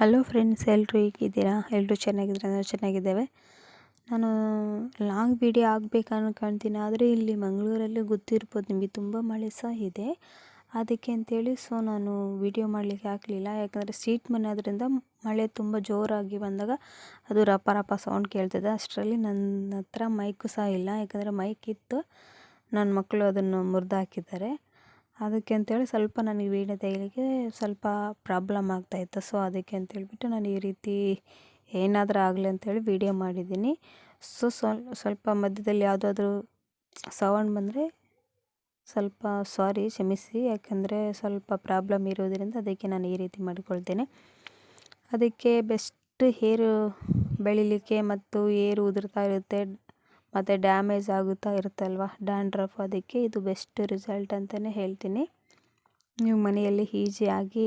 Hello friends, ಎಲ್ಲರೂ ಹೇಗಿದ್ದೀರಾ? ಎಲ್ಲರೂ ಚೆನ್ನಾಗಿದ್ದೀರಾ? ನಾವು ಚೆನ್ನಾಗಿದ್ದೇವೆ. ನಾನು ಲಾಂಗ್ ವಿಡಿಯೋ ಆಗಬೇಕು ಅನ್ಕೊಳ್ತೀನಿ, ಆದರೆ ಇಲ್ಲಿ ಮಂಗಳೂರಲ್ಲಿ ಗೊತ್ತಿರ್ಬೋದು ನಿಮಗೆ, ತುಂಬ ಮಳೆ ಸಹ ಇದೆ. ಅದಕ್ಕೆ ಅಂತೇಳಿ ನಾನು ವಿಡಿಯೋ ಮಾಡಲಿಕ್ಕೆ ಆಗಲಿಲ್ಲ. ಯಾಕಂದರೆ ಸ್ಟ್ರೀಟ್ ಮನೆ ಆದ್ದರಿಂದ ಮಳೆ ತುಂಬ ಜೋರಾಗಿ ಬಂದಾಗ ಅದು ರಪ ರಪ ಸೌಂಡ್ ಕೇಳ್ತದೆ. ಅಷ್ಟರಲ್ಲಿ ನನ್ನ ಹತ್ರ ಮೈಕು ಸಹ ಇಲ್ಲ. ಯಾಕಂದರೆ ಮೈಕ್ ಇತ್ತು, ನನ್ನ ಮಕ್ಕಳು ಅದನ್ನು ಮುರಿದು ಹಾಕಿದ್ದಾರೆ. ಅದಕ್ಕೆ ಅಂತೇಳಿ ಸ್ವಲ್ಪ ನನಗೆ ವೀಡಿಯೋ ತೆಗಿಲಿಕ್ಕೆ ಸ್ವಲ್ಪ ಪ್ರಾಬ್ಲಮ್ ಆಗ್ತಾಯಿತ್ತು. ಅದಕ್ಕೆ ಅಂತೇಳ್ಬಿಟ್ಟು ನಾನು ಈ ರೀತಿ ಏನಾದರೂ ಆಗಲಿ ಅಂತೇಳಿ ವೀಡಿಯೋ ಮಾಡಿದ್ದೀನಿ. ಸ್ವಲ್ಪ ಮಧ್ಯದಲ್ಲಿ ಯಾವುದಾದ್ರೂ ಸೌಂಡ್ ಬಂದರೆ ಸ್ವಲ್ಪ ಕ್ಷಮಿಸಿ. ಯಾಕಂದರೆ ಸ್ವಲ್ಪ ಪ್ರಾಬ್ಲಮ್ ಇರೋದರಿಂದ ಅದಕ್ಕೆ ನಾನು ಈ ರೀತಿ ಮಾಡಿಕೊಳ್ತೇನೆ. ಅದಕ್ಕೆ ಬೆಸ್ಟ್ ಹೇರು ಬೆಳಿಲಿಕ್ಕೆ ಮತ್ತು ಏರು ಉದುರ್ತಾ ಇರುತ್ತೆ ಮತ್ತು ಡ್ಯಾಮೇಜ್ ಆಗುತ್ತಾ ಇರುತ್ತಲ್ವ, ಡ್ಯಾಂಡ್ರಫ್, ಅದಕ್ಕೆ ಇದು ಬೆಸ್ಟ್ ರಿಸಲ್ಟ್ ಅಂತಲೇ ಹೇಳ್ತೀನಿ. ನೀವು ಮನೆಯಲ್ಲಿ ಈಸಿಯಾಗಿ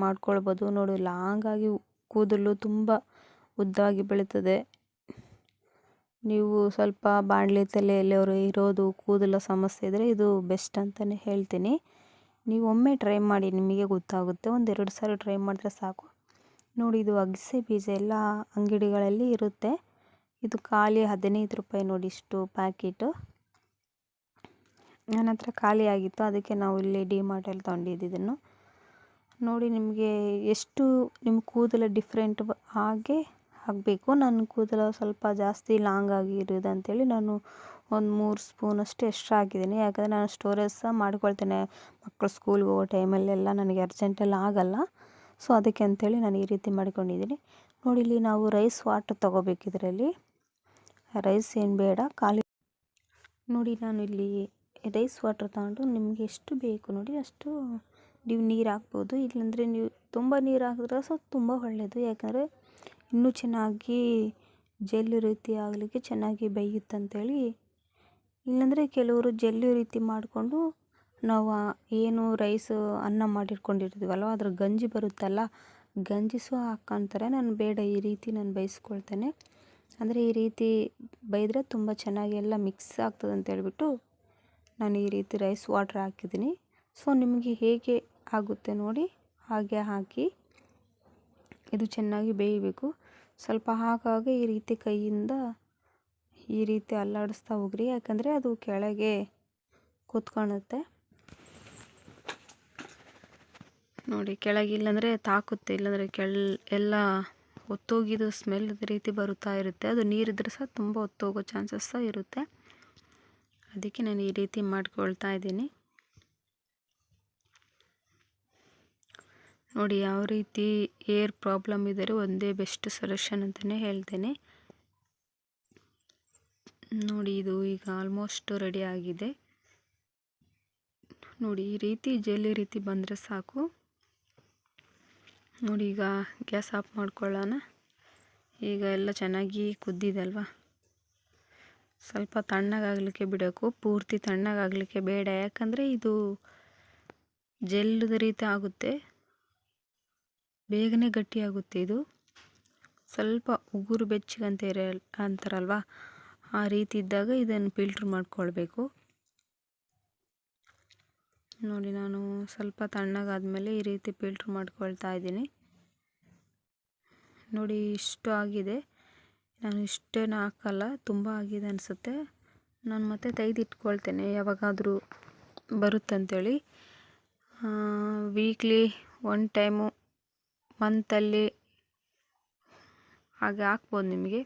ಮಾಡ್ಕೊಳ್ಬೋದು. ನೋಡಿ, ಲಾಂಗಾಗಿ ಕೂದಲು ತುಂಬ ಉದ್ದವಾಗಿ ಬೆಳೀತದೆ. ನೀವು ಸ್ವಲ್ಪ ಬಾಣಲೆ ತಲೆಯಲ್ಲಿವರು ಇರೋದು ಕೂದಲ ಸಮಸ್ಯೆ ಇದ್ದರೆ ಇದು ಬೆಸ್ಟ್ ಅಂತಲೇ ಹೇಳ್ತೀನಿ. ನೀವು ಒಮ್ಮೆ ಟ್ರೈ ಮಾಡಿ, ನಿಮಗೆ ಗೊತ್ತಾಗುತ್ತೆ. 1-2 ಸಾರಿ ಟ್ರೈ ಮಾಡಿದ್ರೆ ಸಾಕು. ನೋಡಿ, ಇದು ಅಗಸೆ ಬೀಜ ಎಲ್ಲ ಅಂಗಡಿಗಳಲ್ಲಿ ಇರುತ್ತೆ. ಇದು ಖಾಲಿ 15 ರೂಪಾಯಿ ನೋಡಿ, ಇಷ್ಟು ಪ್ಯಾಕೆಟು. ನನ್ನ ಹತ್ರ ಖಾಲಿ ಆಗಿತ್ತು, ಅದಕ್ಕೆ ನಾವು ಇಲ್ಲಿ ಡಿಮಾರ್ಟಲ್ಲಿ ತೊಗೊಂಡಿದ್ದು ಇದನ್ನು. ನೋಡಿ, ನಿಮಗೆ ಎಷ್ಟು ನಿಮ್ಮ ಕೂದಲು ಡಿಫ್ರೆಂಟ್ ಹಾಗೆ ಆಗಬೇಕು. ನನ್ನ ಕೂದಲು ಸ್ವಲ್ಪ ಜಾಸ್ತಿ ಲಾಂಗ್ ಆಗಿರೋದು ಅಂತೇಳಿ ನಾನು ಒಂದು 3 ಸ್ಪೂನಷ್ಟು ಎಕ್ಸ್ಟ್ರಾ ಹಾಕಿದ್ದೀನಿ. ಯಾಕಂದರೆ ನಾನು ಸ್ಟೋರೇಜ್ ಸಹ ಮಾಡ್ಕೊಳ್ತೇನೆ. ಮಕ್ಕಳು ಸ್ಕೂಲ್ಗೆ ಹೋಗೋ ಟೈಮಲ್ಲೆಲ್ಲ ನನಗೆ ಅರ್ಜೆಂಟೆಲ್ಲ ಆಗೋಲ್ಲ. ಅದಕ್ಕೆ ಅಂತೇಳಿ ನಾನು ಈ ರೀತಿ ಮಾಡ್ಕೊಂಡಿದ್ದೀನಿ. ನೋಡಿ, ಇಲ್ಲಿ ನಾವು ರೈಸ್ ವಾಟರ್ ತೊಗೋಬೇಕು. ಇದರಲ್ಲಿ ರೈಸ್ ಏನು ಬೇಡ, ಖಾಲಿ. ನೋಡಿ, ನಾನು ಇಲ್ಲಿ ರೈಸ್ ವಾಟರ್ ತಗೊಂಡು ನಿಮಗೆ ಎಷ್ಟು ಬೇಕು ನೋಡಿ ಅಷ್ಟು ನೀವು ನೀರು ಹಾಕ್ಬೋದು. ಇಲ್ಲಾಂದರೆ ನೀವು ತುಂಬ ನೀರು ಹಾಕಿದ್ರೆ ಸಹ ತುಂಬ ಒಳ್ಳೆಯದು. ಯಾಕಂದರೆ ಇನ್ನೂ ಚೆನ್ನಾಗಿ ಜೆಲ್ ರೀತಿ ಆಗಲಿಕ್ಕೆ ಚೆನ್ನಾಗಿ ಬೇಯುತ್ತಂತೇಳಿ. ಇಲ್ಲಾಂದರೆ ಕೆಲವರು ಜೆಲ್ಲು ರೀತಿ ಮಾಡಿಕೊಂಡು ನಾವು ಏನು ರೈಸ್ ಅನ್ನ ಮಾಡಿಟ್ಕೊಂಡಿರ್ತೀವಲ್ವ, ಅದ್ರ ಗಂಜಿ ಬರುತ್ತಲ್ಲ, ಗಂಜಿ ಸಹ ಹಾಕ್ಕೊತಾರೆ. ನಾನು ಬೇಡ, ಈ ರೀತಿ ನಾನು ಬೇಯಿಸ್ಕೊಳ್ತೇನೆ. ಅಂದರೆ ಈ ರೀತಿ ಬೇಯಿದ್ರೆ ತುಂಬ ಚೆನ್ನಾಗಿ ಎಲ್ಲ ಮಿಕ್ಸ್ ಆಗ್ತದೆ ಅಂತೇಳ್ಬಿಟ್ಟು ನಾನು ಈ ರೀತಿ ರೈಸ್ ವಾಟರ್ ಹಾಕಿದ್ದೀನಿ. ನಿಮಗೆ ಹೇಗೆ ಆಗುತ್ತೆ ನೋಡಿ ಹಾಗೆ ಹಾಕಿ ಇದು ಚೆನ್ನಾಗಿ ಬೇಯಬೇಕು. ಸ್ವಲ್ಪ ಆಗಾಗ ಈ ರೀತಿ ಕೈಯಿಂದ ಈ ರೀತಿ ಅಲ್ಲಾಡಿಸ್ತಾ ಹೋಗ್ರಿ, ಯಾಕಂದರೆ ಅದು ಕೆಳಗೆ ಕೂತ್ಕೊಳ್ಳುತ್ತೆ. ನೋಡಿ, ಕೆಳಗೆ ಇಲ್ಲಾಂದರೆ ತಾಕುತ್ತೆ, ಇಲ್ಲಾಂದರೆ ಎಲ್ಲ ಒತ್ತೋಗಿದ್ದು ಸ್ಮೆಲ್ ರೀತಿ ಬರುತ್ತಾ ಇರುತ್ತೆ. ಅದು ನೀರಿದ್ರೆ ಸಹ ತುಂಬ ಒತ್ತೋಗೋ ಚಾನ್ಸಸ್ ಸಹ ಇರುತ್ತೆ. ಅದಕ್ಕೆ ನಾನು ಈ ರೀತಿ ಮಾಡ್ಕೊಳ್ತಾ ಇದ್ದೀನಿ. ನೋಡಿ, ಯಾವ ರೀತಿ ಏರ್ ಪ್ರಾಬ್ಲಮ್ ಇದ್ದರೆ ಒಂದೇ ಬೆಸ್ಟ್ ಸೊಲ್ಯೂಷನ್ ಅಂತಲೇ ಹೇಳ್ತೇನೆ. ನೋಡಿ, ಇದು ಈಗ ಆಲ್ಮೋಸ್ಟ್ ರೆಡಿ ಆಗಿದೆ. ನೋಡಿ, ಈ ರೀತಿ ಜೆಲ್ಲಿ ರೀತಿ ಬಂದರೆ ಸಾಕು. ನೋಡಿ, ಈಗ ಗ್ಯಾಸ್ ಆಫ್ ಮಾಡ್ಕೊಳ್ಳೋಣ. ಈಗ ಎಲ್ಲ ಚೆನ್ನಾಗಿ ಕುದ್ದಿದೆ ಅಲ್ವಾ. ಸ್ವಲ್ಪ ತಣ್ಣಗಾಗಲಿಕ್ಕೆ ಬಿಡಬೇಕು, ಪೂರ್ತಿ ತಣ್ಣಗಾಗಲಿಕ್ಕೆ ಬೇಡ. ಯಾಕಂದರೆ ಇದು ಜೆಲ್ಲದ ರೀತಿ ಆಗುತ್ತೆ, ಬೇಗನೆ ಗಟ್ಟಿಯಾಗುತ್ತೆ. ಇದು ಸ್ವಲ್ಪ ಉಗುರು ಬೆಚ್ಚಗಂತ ಅಂತಾರಲ್ವ, ಆ ರೀತಿ ಇದ್ದಾಗ ಇದನ್ನು ಫಿಲ್ಟ್ರ್ ಮಾಡ್ಕೊಳ್ಬೇಕು. ನೋಡಿ, ನಾನು ಸ್ವಲ್ಪ ತಣ್ಣಗಾದ್ಮೇಲೆ ಈ ರೀತಿ ಫಿಲ್ಟ್ರ್ ಮಾಡ್ಕೊಳ್ತಾ ಇದ್ದೀನಿ. ನೋಡಿ, ಇಷ್ಟು ಆಗಿದೆ. ನಾನು ಇಷ್ಟೇನು ಹಾಕಲ್ಲ, ತುಂಬ ಆಗಿದೆ ಅನಿಸುತ್ತೆ. ನಾನು ಮತ್ತೆ ತೆಗೆದಿಟ್ಕೊಳ್ತೇನೆ, ಯಾವಾಗಾದರೂ ಬರುತ್ತಂತೇಳಿ. ವೀಕ್ಲಿ 1 ಟೈಮು, ಮಂತಲ್ಲಿ ಹಾಗೆ ಹಾಕ್ಬೋದು ನಿಮಗೆ.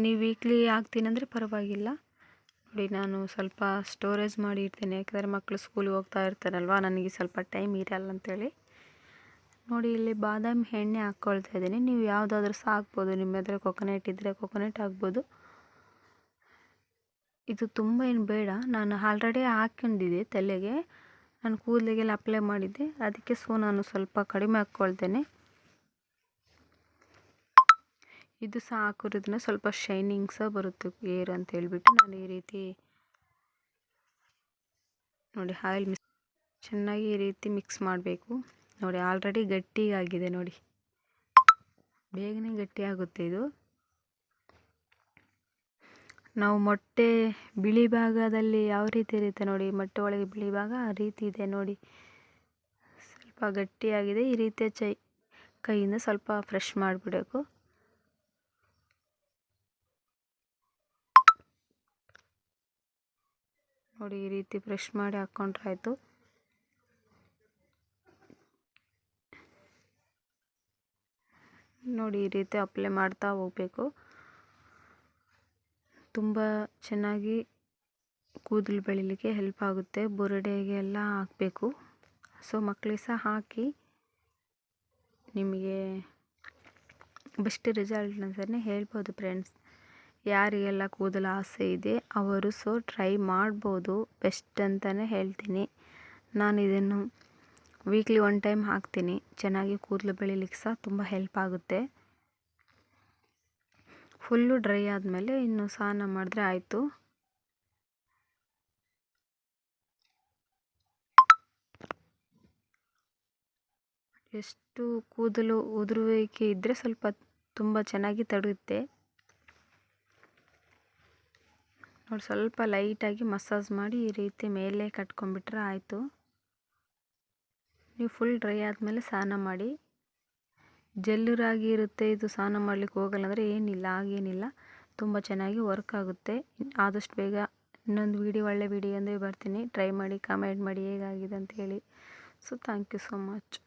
ನೀವು ವೀಕ್ಲಿ ಹಾಕ್ತೀನಿ ಅಂದರೆ ಪರವಾಗಿಲ್ಲ. ನೋಡಿ, ನಾನು ಸ್ವಲ್ಪ ಸ್ಟೋರೇಜ್ ಮಾಡಿ ಇಡ್ತೇನೆ. ಯಾಕಂದರೆ ಮಕ್ಕಳು ಸ್ಕೂಲಿಗೆ ಹೋಗ್ತಾ ಇರ್ತಾರಲ್ವ, ನನಗೆ ಸ್ವಲ್ಪ ಟೈಮ್ ಇರಲ್ಲ ಅಂತೇಳಿ. ನೋಡಿ, ಇಲ್ಲಿ ಬಾದಾಮಿ ಎಣ್ಣೆ ಹಾಕ್ಕೊಳ್ತಾ ಇದ್ದೀನಿ. ನೀವು ಯಾವುದಾದ್ರೂ ಸಹ ಹಾಕ್ಬೋದು. ನಿಮ್ಮ ಹತ್ರ ಕೊಕೊನಟ್ ಇದ್ದರೆ ಕೊಕೊನಟ್ ಹಾಕ್ಬೋದು. ಇದು ತುಂಬ ಏನು ಬೇಡ, ನಾನು ಆಲ್ರೆಡಿ ಹಾಕ್ಕೊಂಡಿದ್ದೆ ತಲೆಗೆ, ನಾನು ಕೂದಲಿಗೆಲ್ಲ ಅಪ್ಲೈ ಮಾಡಿದ್ದೆ. ಅದಕ್ಕೆ ನಾನು ಸ್ವಲ್ಪ ಕಡಿಮೆ ಹಾಕ್ಕೊಳ್ತೇನೆ. ಇದು ಸಹ ಹಾಕೋದ್ರಿಂದ ಸ್ವಲ್ಪ ಶೈನಿಂಗ್ ಸಹ ಬರುತ್ತೆ ಏರ್ ಅಂತ ಹೇಳ್ಬಿಟ್ಟು ನಾನು ಈ ರೀತಿ ನೋಡಿ ಆಯಿಲ್ ಚೆನ್ನಾಗಿ ಈ ರೀತಿ ಮಿಕ್ಸ್ ಮಾಡಬೇಕು. ನೋಡಿ, ಆಲ್ರೆಡಿ ಗಟ್ಟಿಯಾಗಿದೆ. ನೋಡಿ, ಬೇಗನೆ ಗಟ್ಟಿಯಾಗುತ್ತೆ ಇದು. ನಾವು ಮೊಟ್ಟೆ ಬಿಳಿ ಭಾಗದಲ್ಲಿ ಯಾವ ರೀತಿ ಇರುತ್ತೆ ನೋಡಿ, ಮೊಟ್ಟೆ ಒಳಗೆ ಬಿಳಿ ಭಾಗ ಆ ರೀತಿ ಇದೆ ನೋಡಿ. ಸ್ವಲ್ಪ ಗಟ್ಟಿಯಾಗಿದೆ. ಈ ರೀತಿಯ ಕೈಯಿಂದ ಸ್ವಲ್ಪ ಫ್ರೆಶ್ ಮಾಡಿಬಿಡಬೇಕು. ನೋಡಿ, ಈ ರೀತಿ ಫ್ರೆಶ್ ಮಾಡಿ ಹಾಕ್ಕೊಂಡ್ರೆ ಆಯಿತು. ನೋಡಿ, ಈ ರೀತಿ ಅಪ್ಲೈ ಮಾಡ್ತಾ ಹೋಗಬೇಕು. ತುಂಬ ಚೆನ್ನಾಗಿ ಕೂದಲು ಬೆಳಿಲಿಕ್ಕೆ ಹೆಲ್ಪ್ ಆಗುತ್ತೆ. ಬುರುಡೆಗೆ ಎಲ್ಲ ಹಾಕಬೇಕು. ಸೊ ಮಕ್ಕಳಿಗೆ ಸಹ ಹಾಕಿ ನಿಮಗೆ ಬೆಸ್ಟ್ ರಿಸಲ್ಟ್ ಅಂತಲೇ ಹೇಳ್ಬೋದು ಫ್ರೆಂಡ್ಸ್. ಯಾರಿಗೆಲ್ಲ ಕೂದಲು ಆಸೆ ಇದೆ ಅವರು ಟ್ರೈ ಮಾಡ್ಬೋದು. ಬೆಸ್ಟ್ ಅಂತಲೇ ಹೇಳ್ತೀನಿ. ನಾನು ಇದನ್ನು ವೀಕ್ಲಿ 1 ಟೈಮ್ ಹಾಕ್ತೀನಿ. ಚೆನ್ನಾಗಿ ಕೂದಲು ಬೆಳಿಲಿಕ್ಕೆ ಸಹ ತುಂಬ ಹೆಲ್ಪ್ ಆಗುತ್ತೆ. ಫುಲ್ಲು ಡ್ರೈ ಆದಮೇಲೆ ಇನ್ನು ಸ್ನಾನ ಮಾಡಿದ್ರೆ ಆಯಿತು. ಎಷ್ಟು ಕೂದಲು ಉದುರುವಿಕೆ ಇದ್ದರೆ ಸ್ವಲ್ಪ ತುಂಬ ಚೆನ್ನಾಗಿ ತಡೆಯುತ್ತೆ. ನೋಡಿ, ಸ್ವಲ್ಪ ಲೈಟಾಗಿ ಮಸಾಜ್ ಮಾಡಿ ಈ ರೀತಿ ಮೇಲೆ ಕಟ್ಕೊಂಡ್ಬಿಟ್ರೆ ಆಯಿತು. ನೀವು ಫುಲ್ ಡ್ರೈ ಆದಮೇಲೆ ಸ್ನಾನ ಮಾಡಿ. ಜೆಲ್ಲುರಾಗಿ ಇರುತ್ತೆ, ಇದು ಸ್ನಾನ ಮಾಡಲಿಕ್ಕೆ ಹೋಗಲ್ಲ ಅಂದರೆ ಏನಿಲ್ಲ, ಹಾಗೇನಿಲ್ಲ, ತುಂಬ ಚೆನ್ನಾಗಿ ವರ್ಕ್ ಆಗುತ್ತೆ. ಆದಷ್ಟು ಬೇಗ ಇನ್ನೊಂದು ಒಳ್ಳೆ ವಿಡಿಯೋ ಅಂದರೆ ಬರ್ತೀನಿ. ಟ್ರೈ ಮಾಡಿ, ಕಮೆಂಟ್ ಮಾಡಿ ಹೇಗಾಗಿದೆ ಅಂತ ಹೇಳಿ. So thank you so much.